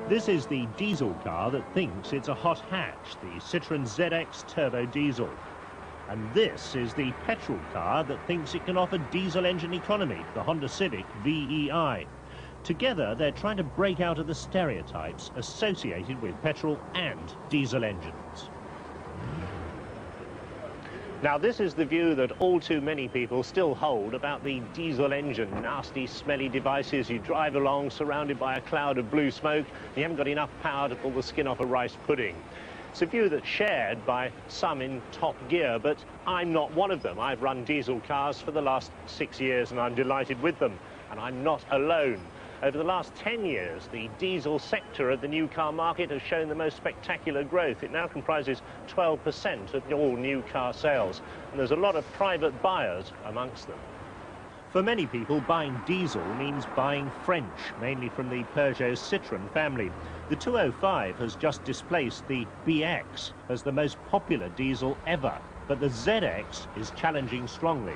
This is the diesel car that thinks it's a hot hatch, the Citroen ZX turbo diesel. And this is the petrol car that thinks it can offer diesel engine economy, the Honda Civic VEi. Together, they're trying to break out of the stereotypes associated with petrol and diesel engines. Now, this is the view that all too many people still hold about the diesel engine. Nasty, smelly devices. You drive along surrounded by a cloud of blue smoke. You haven't got enough power to pull the skin off a rice pudding. It's a view that's shared by some in top gear, but I'm not one of them. I've run diesel cars for the last 6 years and I'm delighted with them. And I'm not alone. Over the last 10 years, the diesel sector of the new car market has shown the most spectacular growth. It now comprises 12% of all new car sales, and there's a lot of private buyers amongst them. For many people, buying diesel means buying French, mainly from the Peugeot Citroen family. The 205 has just displaced the BX as the most popular diesel ever, but the ZX is challenging strongly.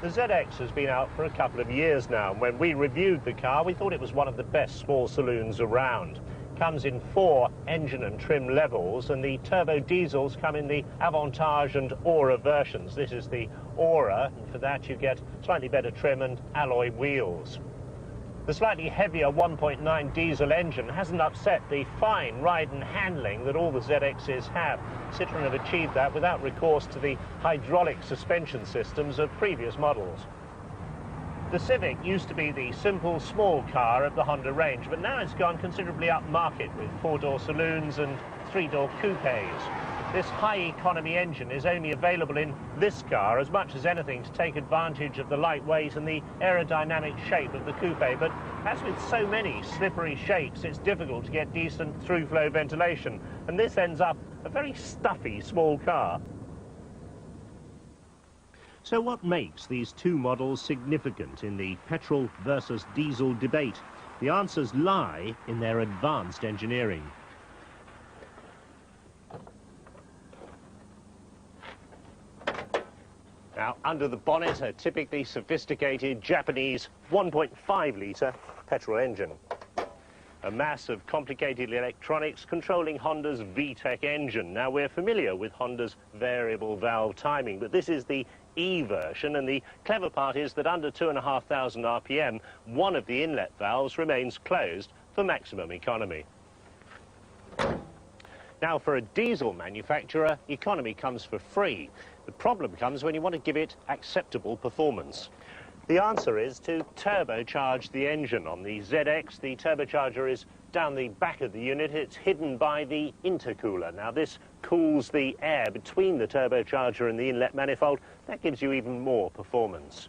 The ZX has been out for a couple of years now, and when we reviewed the car, we thought it was one of the best small saloons around. Comes in 4 engine and trim levels, and the turbo diesels come in the Avantage and Aura versions. This is the Aura, and for that you get slightly better trim and alloy wheels. The slightly heavier 1.9 diesel engine hasn't upset the fine ride and handling that all the ZXs have. Citroen have achieved that without recourse to the hydraulic suspension systems of previous models. The Civic used to be the simple, small car of the Honda range, but now it's gone considerably upmarket with 4-door saloons and 3-door coupes. This high-economy engine is only available in this car as much as anything to take advantage of the lightweight and the aerodynamic shape of the coupe. But as with so many slippery shapes, it's difficult to get decent through-flow ventilation, and this ends up a very stuffy small car. So what makes these two models significant in the petrol versus diesel debate? The answers lie in their advanced engineering. Now, under the bonnet, a typically sophisticated Japanese 1.5-litre petrol engine. A mass of complicated electronics controlling Honda's VTEC engine. Now, we're familiar with Honda's variable valve timing, but this is the E version, and the clever part is that under 2,500 RPM, one of the inlet valves remains closed for maximum economy. Now, for a diesel manufacturer, economy comes for free. The problem comes when you want to give it acceptable performance. The answer is to turbocharge the engine. On the ZX, the turbocharger is down the back of the unit. It's hidden by the intercooler. Now, this cools the air between the turbocharger and the inlet manifold. That gives you even more performance.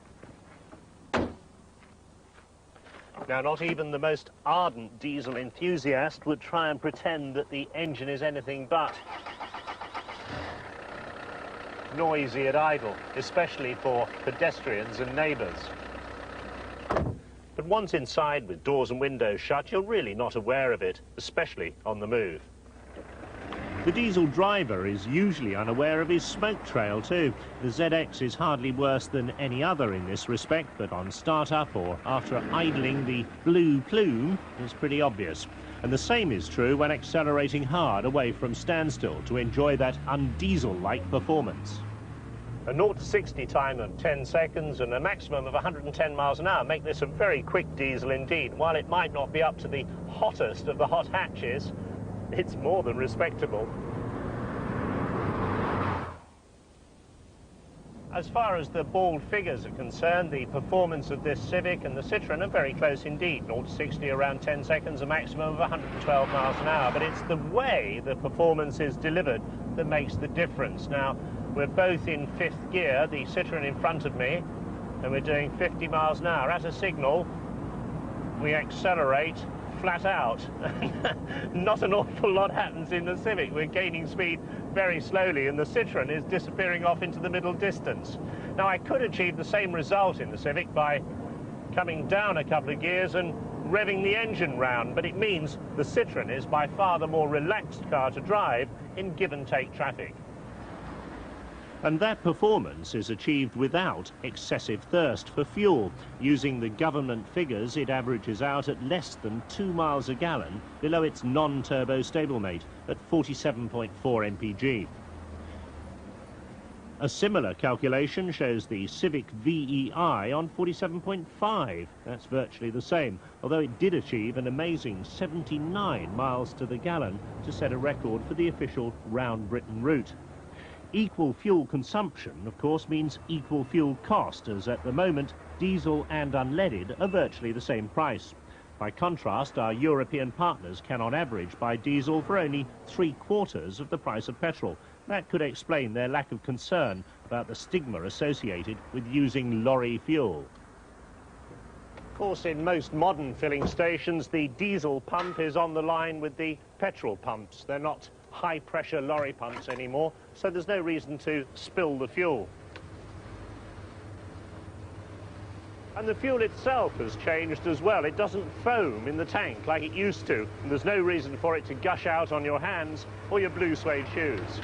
Now, not even the most ardent diesel enthusiast would try and pretend that the engine is anything but noisy and idle, especially for pedestrians and neighbours. But once inside with doors and windows shut, you're really not aware of it, especially on the move. The diesel driver is usually unaware of his smoke trail too. The ZX is hardly worse than any other in this respect, but on start-up or after idling, the blue plume is pretty obvious. And the same is true when accelerating hard away from standstill to enjoy that undiesel-like performance. A 0 to 60 time of 10 seconds and a maximum of 110 miles an hour make this a very quick diesel indeed. While it might not be up to the hottest of the hot hatches, it's more than respectable. As far as the bald figures are concerned, the performance of this Civic and the Citroen are very close indeed. 0 to 60 around 10 seconds, a maximum of 112 miles an hour. But it's the way the performance is delivered that makes the difference. Now, we're both in 5th gear, the Citroen in front of me, and we're doing 50 miles an hour. At a signal, we accelerate flat out. Not an awful lot happens in the Civic. We're gaining speed very slowly, and the Citroen is disappearing off into the middle distance. Now, I could achieve the same result in the Civic by coming down a couple of gears and revving the engine round, but it means the Citroen is by far the more relaxed car to drive in give-and-take traffic. And that performance is achieved without excessive thirst for fuel. Using the government figures, it averages out at less than 2 miles a gallon below its non-turbo stablemate at 47.4 mpg. A similar calculation shows the Civic VEi on 47.5. That's virtually the same, although it did achieve an amazing 79 miles to the gallon to set a record for the official round Britain route. Equal fuel consumption, of course, means equal fuel cost, as at the moment diesel and unleaded are virtually the same price. By contrast, our European partners can on average buy diesel for only 3/4 of the price of petrol. That could explain their lack of concern about the stigma associated with using lorry fuel. Of course, in most modern filling stations, the diesel pump is on the line with the petrol pumps. They're not high-pressure lorry pumps anymore, so there's no reason to spill the fuel. And the fuel itself has changed as well. It doesn't foam in the tank like it used to, and there's no reason for it to gush out on your hands or your blue suede shoes.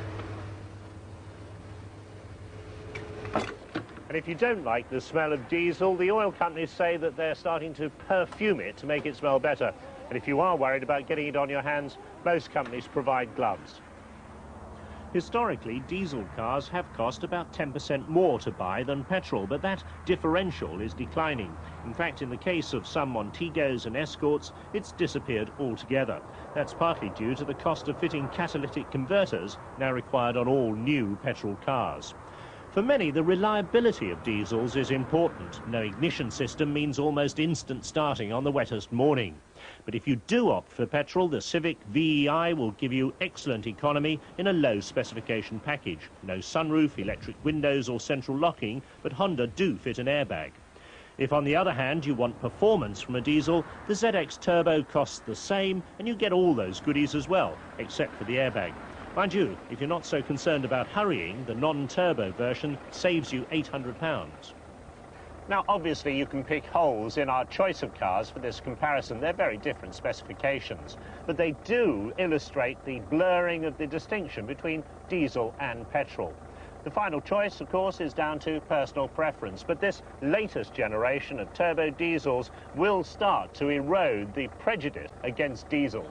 And if you don't like the smell of diesel, the oil companies say that they're starting to perfume it to make it smell better. And if you are worried about getting it on your hands, most companies provide gloves. Historically, diesel cars have cost about 10% more to buy than petrol, but that differential is declining. In fact, in the case of some Montegos and Escorts, it's disappeared altogether. That's partly due to the cost of fitting catalytic converters now required on all new petrol cars. For many, the reliability of diesels is important. No ignition system means almost instant starting on the wettest morning. But if you do opt for petrol, the Civic VEi will give you excellent economy in a low specification package. No sunroof, electric windows or central locking, but Honda do fit an airbag. If, on the other hand, you want performance from a diesel, the ZX Turbo costs the same and you get all those goodies as well, except for the airbag. Mind you, if you're not so concerned about hurrying, the non-turbo version saves you £800. Now, obviously, you can pick holes in our choice of cars for this comparison. They're very different specifications, but they do illustrate the blurring of the distinction between diesel and petrol. The final choice, of course, is down to personal preference, but this latest generation of turbo diesels will start to erode the prejudice against diesel.